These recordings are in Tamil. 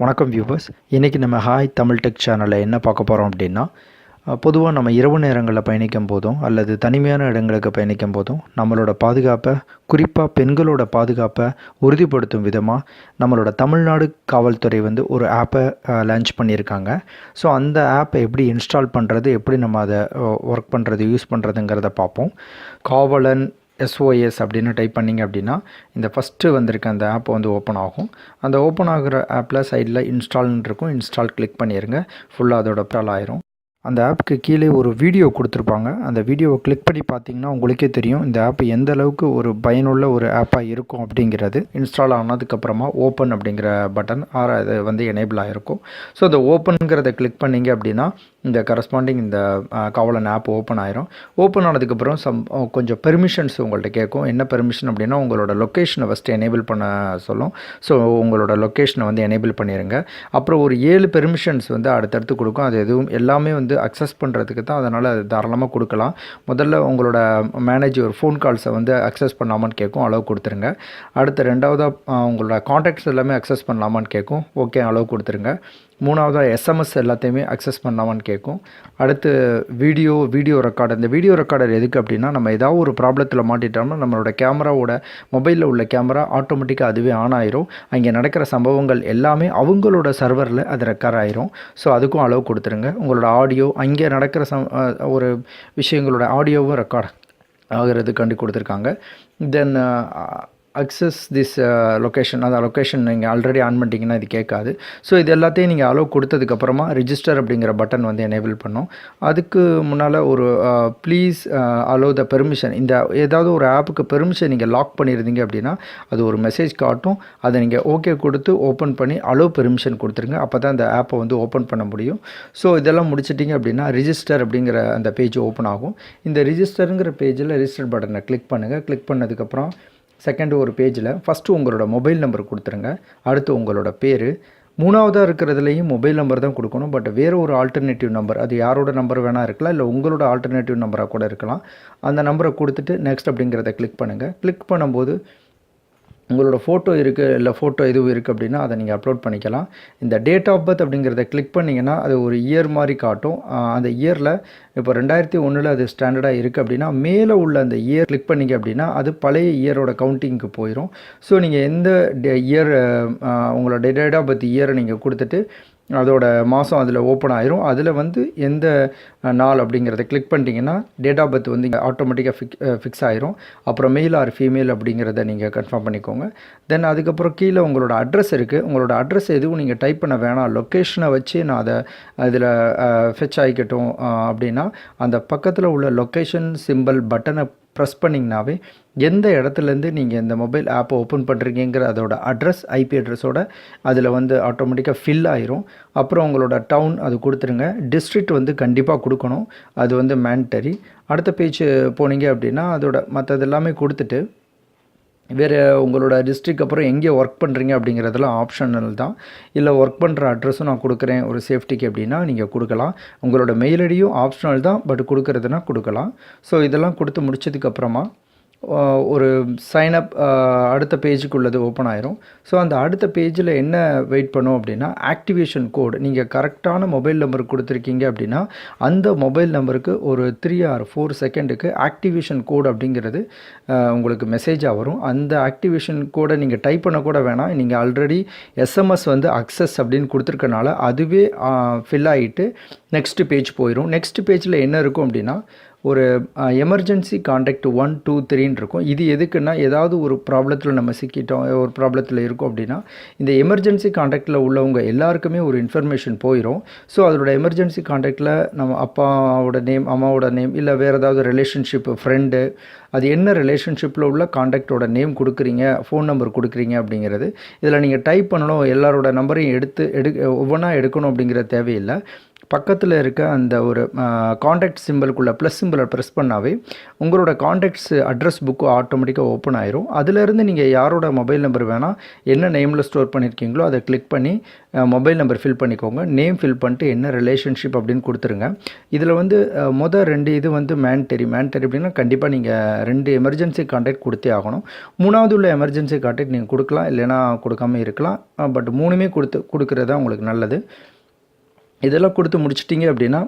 வணக்கம் வியூவர்ஸ். இன்றைக்கி நம்ம ஹாய் தமிழ் டெக் சேனலில் என்ன பார்க்க போகிறோம் அப்படின்னா, பொதுவாக நம்ம இரவு நேரங்களில் பயணிக்கும் போதும் அல்லது தனிமையான இடங்களுக்கு பயணிக்கும் போதும் நம்மளோட பாதுகாப்பை, குறிப்பாக பெண்களோட பாதுகாப்பை உறுதிப்படுத்தும் விதமாக நம்மளோட தமிழ்நாடு காவல்துறை ஒரு ஆப்பை லான்ச் பண்ணியிருக்காங்க. ஸோ அந்த ஆப்பை எப்படி இன்ஸ்டால் பண்ணுறது, எப்படி நம்ம அதை ஒர்க் பண்ணுறது, யூஸ் பண்ணுறதுங்கிறத பார்ப்போம். காவலன் SOS அப்படின்னு டைப் பண்ணிங்க அப்படின்னா இந்த ஃபஸ்ட்டு வந்திருக்க அந்த ஆப் ஓப்பன் ஆகும். அந்த ஓப்பன் ஆகிற ஆப்பில் சைடில் இன்ஸ்டால்னு இருக்கும். இன்ஸ்டால் கிளிக் பண்ணிடுங்க. ஃபுல்லாக அதோட ப்ரால் ஆயிரும். அந்த ஆப்புக்கு கீழே ஒரு வீடியோ கொடுத்துருப்பாங்க. அந்த வீடியோவை கிளிக் பண்ணி பார்த்தீங்கன்னா உங்களுக்கே தெரியும் இந்த ஆப் எந்த அளவுக்கு ஒரு பயனுள்ள ஒரு ஆப்பாக இருக்கும் அப்படிங்கிறது. இன்ஸ்டால் ஆனதுக்கப்புறமா ஓப்பன் அப்படிங்கிற பட்டன் அது எனேபிள் ஆகிருக்கும். ஸோ அந்த ஓப்பனுங்கிறத கிளிக் பண்ணிங்க அப்படின்னா இந்த கரஸ்பாண்டிங் இந்த காவலன் ஆப் ஓப்பன் ஆயிரும். ஓப்பன் ஆனதுக்கப்புறம் கொஞ்சம் பெர்மிஷன்ஸ் உங்கள்கிட்ட கேட்கும். என்ன பெர்மிஷன் அப்படின்னா உங்களோட லொக்கேஷனை ஃபஸ்ட்டு எனேபிள் பண்ண சொல்லும். ஸோ உங்களோட லொக்கேஷனை எனேபிள் பண்ணிடுங்க. அப்புறம் ஒரு 7 பெர்மிஷன்ஸ் அடுத்தடுத்து கொடுக்கும். அது எதுவும் எல்லாமே அக்சஸ் பண்ணுறதுக்கு தான். அதனால் அது தாராளமாக கொடுக்கலாம். முதல்ல உங்களோட மேனேஜர் ஃபோன் கால்ஸை அக்சஸ் பண்ணலாமான்னு கேட்கும். அளவு கொடுத்துருங்க. அடுத்து ரெண்டாவதாக உங்களோட காண்டாக்ட்ஸ் எல்லாமே அக்சஸ் பண்ணலாமான்னு கேட்கும். ஓகே, அளவு கொடுத்துருங்க. மூணாவதாக SMS எல்லாத்தையுமே அக்சஸ் பண்ணலாமான்னு கேட்கும். அடுத்து வீடியோ ரெக்கார்டர். இந்த வீடியோ ரெக்கார்டர் எதுக்கு அப்படின்னா, நம்ம ஏதாவது ஒரு ப்ராப்ளத்தில் மாட்டிட்டோம்னா நம்மளோட கேமராவோட மொபைலில் உள்ள கேமரா ஆட்டோமேட்டிக்காக அதுவே ஆன் ஆயிரும். அங்கே நடக்கிற சம்பவங்கள் எல்லாமே அவங்களோட சர்வரில் அது ரெக்கார்ட் ஆயிரும். ஸோ அதுக்கும் அளவு கொடுத்துருங்க. உங்களோட ஆடியோ, அங்கே நடக்கிற ஒரு விஷயங்களோட ஆடியோவும் ரெக்கார்ட் ஆகிறதுக்காண்டி கொடுத்துருக்காங்க. தென் அக்சஸ் திஸ் லொக்கேஷன். அந்த லொக்கேஷன் நீங்கள் ஆல்ரெடி ஆன் பண்ணிட்டீங்கன்னா இது கேட்காது. ஸோ இது எல்லாத்தையும் நீங்கள் அலோவ் கொடுத்ததுக்கப்புறமா ரிஜிஸ்டர் அப்படிங்கிற பட்டன் எனேபிள் பண்ணும். அதுக்கு முன்னால் ஒரு ப்ளீஸ் அலோவ் த பெர்மிஷன். இந்த ஏதாவது ஒரு ஆப்புக்கு பெர்மிஷன் நீங்கள் லாக் பண்ணியிருந்தீங்க அப்படின்னா அது ஒரு மெசேஜ் காட்டும். அதை நீங்கள் ஓகே கொடுத்து ஓப்பன் பண்ணி அலோவ் பெர்மிஷன் கொடுத்துருங்க. அப்போ தான் அந்த ஆப்பை ஓப்பன் பண்ண முடியும். ஸோ இதெல்லாம் முடிச்சிட்டிங்க அப்படின்னா ரிஜிஸ்டர் அப்படிங்கிற அந்த பேஜ் ஓப்பன் ஆகும். இந்த ரிஜிஸ்டருங்கிற பேஜில் ரிஜிஸ்டர் பட்டனை கிளிக் பண்ணுங்கள். கிளிக் பண்ணதுக்கப்புறம் செகண்ட் ஒரு பேஜில் ஃபஸ்ட்டு உங்களோட மொபைல் நம்பர் கொடுத்துருங்க. அடுத்து உங்களோட பேர். மூணாவதாக இருக்கிறதுலையும் மொபைல் நம்பர் தான் கொடுக்கணும். பட் வேறு ஒரு ஆல்டர்னேட்டிவ் நம்பர், அது யாரோட நம்பர் வேணால் இருக்கலாம், இல்லை உங்களோட ஆல்டர்னேட்டிவ் நம்பராக கூட இருக்கலாம். அந்த நம்பரை கொடுத்துட்டு நெக்ஸ்ட் அப்படிங்கிறத கிளிக் பண்ணுங்கள். கிளிக் பண்ணும்போது உங்களோட ஃபோட்டோ இருக்குது, இல்லை ஃபோட்டோ எதுவும் இருக்குது அப்படின்னா அதை நீங்கள் அப்லோட் பண்ணிக்கலாம். இந்த டேட் ஆஃப் பர்த் அப்படிங்கிறத கிளிக் பண்ணிங்கன்னா அது ஒரு இயர் மாதிரி காட்டும். அந்த இயரில் இப்போ 2001 அது ஸ்டாண்டர்டாக இருக்குது அப்படின்னா மேலே உள்ள அந்த இயர் கிளிக் பண்ணிங்க அப்படின்னா அது பழைய இயரோட கவுண்டிங்க்கு போயிடும். ஸோ நீங்கள் எந்த இயர் உங்களோட டேட் ஆஃப் பர்த் இயரை நீங்கள் கொடுத்துட்டு அதோட மாதம் அதில் ஓப்பன் ஆயிரும். அதில் எந்த நாள் அப்படிங்கிறத கிளிக் பண்ணிட்டீங்கன்னா டேட் ஆஃப் பர்த் இங்கே ஆட்டோமேட்டிக்காக ஃபிக்ஸ் ஆயிரும். அப்புறம் மெயில் ஆர் ஃபீமேல் அப்படிங்கிறத நீங்கள் கன்ஃபார்ம் பண்ணிக்கோங்க. தென் அதுக்கப்புறம் கீழே உங்களோட அட்ரஸ் இருக்குது. உங்களோட அட்ரஸ் எதுவும் நீங்கள் டைப் பண்ண வேணாம். லொக்கேஷனை வச்சு நான் அதை அதில் ஃபெச் ஆகிக்கட்டும் அப்படின்னா அந்த பக்கத்தில் உள்ள லொக்கேஷன் சிம்பிள் பட்டனை ப்ரெஸ் பண்ணிங்கனாவே எந்த இடத்துலேருந்து நீங்கள் இந்த மொபைல் ஆப்பை ஓப்பன் பண்ணுறீங்கிற அதோட அட்ரஸ், IP அட்ரஸோட அதில் ஆட்டோமேட்டிக்காக ஃபில் ஆயிரும். அப்புறம் உங்களோட டவுன் அது கொடுத்துருங்க. டிஸ்ட்ரிக்ட் கண்டிப்பாக கொடுக்கணும். அது மேண்டரி. அடுத்த பேஜ் போனீங்க அப்படின்னா அதோட மற்றது எல்லாமே கொடுத்துட்டு வேறு உங்களோட டிஸ்ட்ரிக்ட் அப்புறம் எங்கே ஒர்க் பண்ணுறீங்க அப்படிங்கிறதெல்லாம் ஆப்ஷனல் தான். இல்லை ஒர்க் பண்ணுற அட்ரஸும் நான் கொடுக்குறேன் ஒரு சேஃப்டிக்கு அப்படின்னா நீங்கள் கொடுக்கலாம். உங்களோட மெயில் ஐடியும் ஆப்ஷனல் தான், பட் கொடுக்குறதுனா கொடுக்கலாம். ஸோ இதெல்லாம் கொடுத்து முடிச்சதுக்கப்புறமா ஒரு சைனப் அடுத்த பேஜுக்குள்ளது ஓப்பன் ஆயிரும். ஸோ அந்த அடுத்த பேஜில் என்ன வெயிட் பண்ணும் அப்படின்னா ஆக்டிவேஷன் கோடு. நீங்கள் கரெக்டான மொபைல் நம்பர் கொடுத்துருக்கீங்க அப்படின்னா அந்த மொபைல் நம்பருக்கு ஒரு 3 or 4 செகண்டுக்கு ஆக்டிவேஷன் கோடு அப்படிங்கிறது உங்களுக்கு மெசேஜாக வரும். அந்த ஆக்டிவேஷன் கோடை நீங்கள் டைப் பண்ண கூட வேணாம். நீங்கள் ஆல்ரெடி SMS அக்சஸ் அப்படின்னு கொடுத்துருக்கனால அதுவே ஃபில் ஆகிட்டு நெக்ஸ்ட் பேஜ் போயிடும். நெக்ஸ்ட் பேஜில் என்ன இருக்கும் அப்படின்னா ஒரு எமர்ஜென்சி கான்டாக்ட் 1 2 3 இருக்கும். இது எதுக்குன்னா ஏதாவது ஒரு ப்ராப்ளத்தில் நம்ம சிக்கிட்டோம், ஒரு ப்ராப்ளத்தில் இருக்கோம் அப்படின்னா இந்த எமர்ஜென்சி கான்டாக்டில் உள்ளவங்க எல்லாருக்குமே ஒரு இன்ஃபர்மேஷன் போயிடும். ஸோ அதோட எமர்ஜென்சி கான்டாக்டில் நம்ம அப்பாவோட நேம், அம்மாவோட நேம், இல்லை வேறு ஏதாவது ரிலேஷன்ஷிப், ஃப்ரெண்டு, அது என்ன ரிலேஷன்ஷிப்பில் உள்ள கான்டாக்டோட நேம் கொடுக்குறீங்க, ஃபோன் நம்பர் கொடுக்குறீங்க அப்படிங்கிறது இதில் நீங்கள் டைப் பண்ணணும். எல்லாரோட நம்பரையும் ஒவ்வொன்றா எடுக்கணும் அப்படிங்கிற தேவையில்லை. பக்கத்தில் இருக்க அந்த ஒரு காண்டாக்ட் சிம்பிளுக்குள்ள ப்ளஸ் சிம்பிளை ப்ரெஸ் பண்ணாவே உங்களோட காண்டாக்ட்ஸ் அட்ரஸ் புக்கு ஆட்டோமேட்டிக்காக ஓப்பன் ஆயிரும். அதிலேருந்து நீங்கள் யாரோட மொபைல் நம்பர் வேணால் என்ன நேமில் ஸ்டோர் பண்ணியிருக்கீங்களோ அதை கிளிக் பண்ணி மொபைல் நம்பர் ஃபில் பண்ணிக்கோங்க. நேம் ஃபில் பண்ணிட்டு என்ன ரிலேஷன்ஷிப் அப்படின்னு கொடுத்துருங்க. இதில் மொதல் 2 இது மேண்டரி அப்படின்னா கண்டிப்பாக நீங்கள் 2 எமர்ஜென்சி கான்டாக்ட் கொடுத்தே ஆகணும். 3வது உள்ள எமர்ஜென்சி கான்டாக்ட் நீங்கள் கொடுக்கலாம், இல்லைனா கொடுக்காம இருக்கலாம். பட் 3மே கொடுக்குறது தான் உங்களுக்கு நல்லது. இதெல்லாம் கொடுத்து முடிச்சிட்டிங்க அப்படின்னா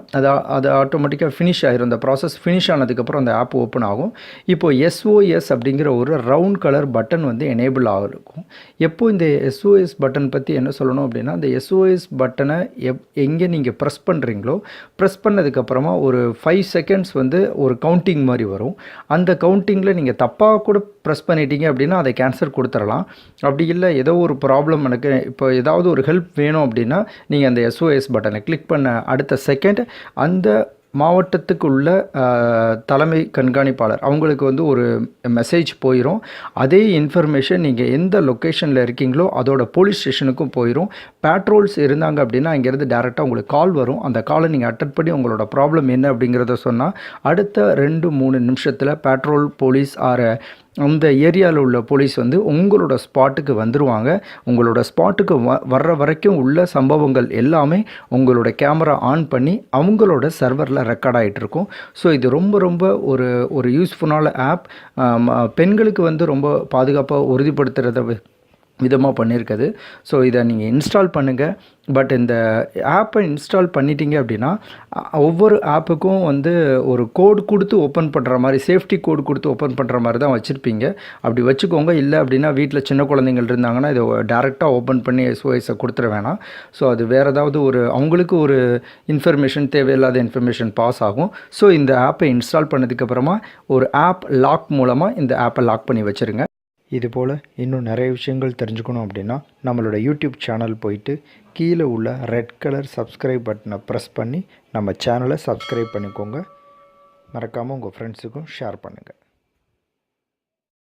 அது ஆட்டோமேட்டிக்காக ஃபினிஷ் ஆயிரும். அந்த ப்ராசஸ் ஃபினிஷ் ஆனதுக்கப்புறம் அந்த ஆப் ஓப்பன் ஆகும். இப்போது SOS அப்படிங்கிற ஒரு ரவுண்ட் கலர் பட்டன் வந்து எனேபிள் ஆகிருக்கும். எப்போ இந்த SOS பட்டன் பற்றி என்ன சொல்லணும் அப்படின்னா, அந்த SOS பட்டனை எங்கே நீங்கள் ப்ரெஸ் பண்ணுறீங்களோ ப்ரெஸ் பண்ணதுக்கப்புறமா ஒரு 5 செகண்ட்ஸ் வந்து ஒரு கவுண்டிங் மாதிரி வரும். அந்த கவுண்டிங்கில் நீங்கள் தப்பாக கூட ப்ரெஸ் பண்ணிட்டீங்க அப்படின்னா அதை கேன்சல் கொடுத்துடலாம். அப்படி இல்லை ஏதோ ஒரு ப்ராப்ளம் எனக்கு இப்போ ஏதாவது ஒரு ஹெல்ப் வேணும் அப்படின்னா நீங்கள் அந்த SOS பட்டனை கிளிக் பண்ண அடுத்த செகண்ட் அந்த மாவட்டத்துக்கு உள்ள தலைமை கண்காணிப்பாளர் அவங்களுக்கு வந்து ஒரு மெசேஜ் போயிடும். அதே இன்ஃபர்மேஷன் நீங்கள் எந்த லொக்கேஷனில் இருக்கீங்களோ அதோட போலீஸ் ஸ்டேஷனுக்கும் போயிடும். பேட்ரோல்ஸ் இருந்தாங்க அப்படின்னா இங்கேருந்து டேரெக்டாக உங்களுக்கு கால் வரும். அந்த காலை நீங்கள் அட்டெண்ட் பண்ணி உங்களோட ப்ராப்ளம் என்ன அப்படிங்கிறத சொன்னால் அடுத்த 2-3 நிமிஷத்தில் பேட்ரோல் போலீஸ் அந்த ஏரியாவில் உள்ள போலீஸ் வந்து உங்களோட ஸ்பாட்டுக்கு வந்துடுவாங்க. உங்களோட ஸ்பாட்டுக்கு வர்ற வரைக்கும் உள்ள சம்பவங்கள் எல்லாமே உங்களோட கேமரா ஆன் பண்ணி அவங்களோட சர்வரில் ரெக்கார்ட் ஆகிட்டுருக்கும். ஸோ இது ரொம்ப ஒரு யூஸ்ஃபுல்லான ஆப். பெண்களுக்கு வந்து ரொம்ப பாதுகாப்பாக உறுதிப்படுத்துகிறத விதமாக பண்ணியிருக்குது. ஸோ இதை நீங்கள் இன்ஸ்டால் பண்ணுங்கள். பட் இந்த ஆப்பை இன்ஸ்டால் பண்ணிட்டீங்க அப்படின்னா ஒவ்வொரு ஆப்புக்கும் வந்து ஒரு கோடு கொடுத்து ஓப்பன் பண்ணுற மாதிரி, சேஃப்டி கோடு கொடுத்து ஓப்பன் பண்ணுற மாதிரி தான் வச்சுருப்பீங்க. அப்படி வச்சுக்கோங்க. இல்லை அப்படின்னா வீட்டில் சின்ன குழந்தைங்கள் இருந்தாங்கன்னா இதை டேரெக்டாக ஓப்பன் பண்ணி SOSஐ கொடுத்துட வேணாம். ஸோ அது வேறு ஏதாவது அவங்களுக்கு ஒரு இன்ஃபர்மேஷன், தேவையில்லாத இன்ஃபர்மேஷன் பாஸ் ஆகும். ஸோ இந்த ஆப்பை இன்ஸ்டால் பண்ணதுக்கப்புறமா ஒரு ஆப் லாக் மூலமாக இந்த ஆப்பை லாக் பண்ணி வச்சுருங்க. இதுபோல் இன்னும் நிறைய விஷயங்கள் தெரிஞ்சுக்கணும் அப்படின்னா நம்மளோட யூடியூப் சேனல் போயிட்டு கீழே உள்ள ரெட் கலர் சப்ஸ்கிரைப் பட்டனை ப்ரெஸ் பண்ணி நம்ம சேனலை சப்ஸ்கிரைப் பண்ணிக்கோங்க. மறக்காமல் உங்கள் ஃப்ரெண்ட்ஸுக்கும் ஷேர் பண்ணுங்கள்.